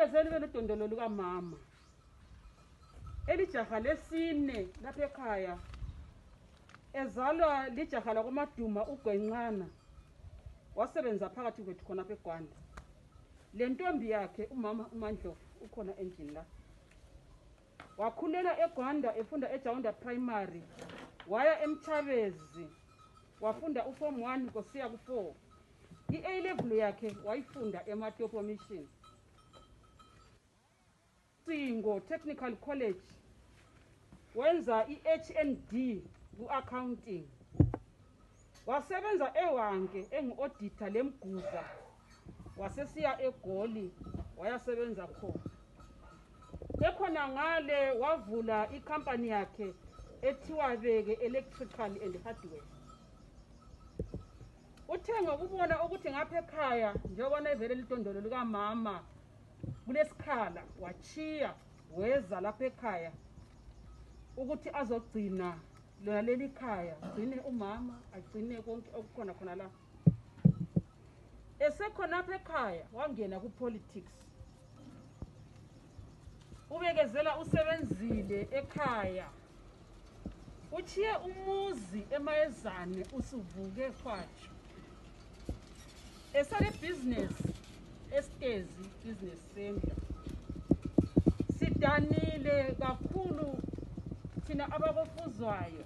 Ungezeli belidondolo lika mama. Elijaha lesine lapha ekhaya. Ezalwa lijaha la kwaMaduma uGwencana. Wasebenza phakathi kwethu khona apha eGwanda. Le ntombi yakhe umama uMandlovu ukhona endlini la. Wakhulela eGwanda efunda eJaunda Primary. Waya eMchabezi. Wafunda uForm 1 kusiya ku4. I-A level yakhe wayifunda eMatopo Mission. Singo Technical College. Wenza i-HND ku-accounting. Wasebenza eWanke engu-auditor lemguza. Wasesiya eGoli wayasebenza khona. Ekhona ngale wavula i-company yakhe ethiwa Beke Electrical and Hardware. Uthe ngokubona ukuthi ngapha ekhaya njengoba evele lidondolo lika mama kulesikhala wachiya weza lapha ekhaya ukuthi azogcina lona leli khaya, gcine umama agcine konke okukhona khona la. Esekhona lapha ekhaya wangena ku-politics. Ubekezela usebenzile ekhaya. Uchiye umuzi eMayezane usuvuke kwatsho. Esale business Esitezi Business Center. Sidanile kakhulu thina abakufuzwayo.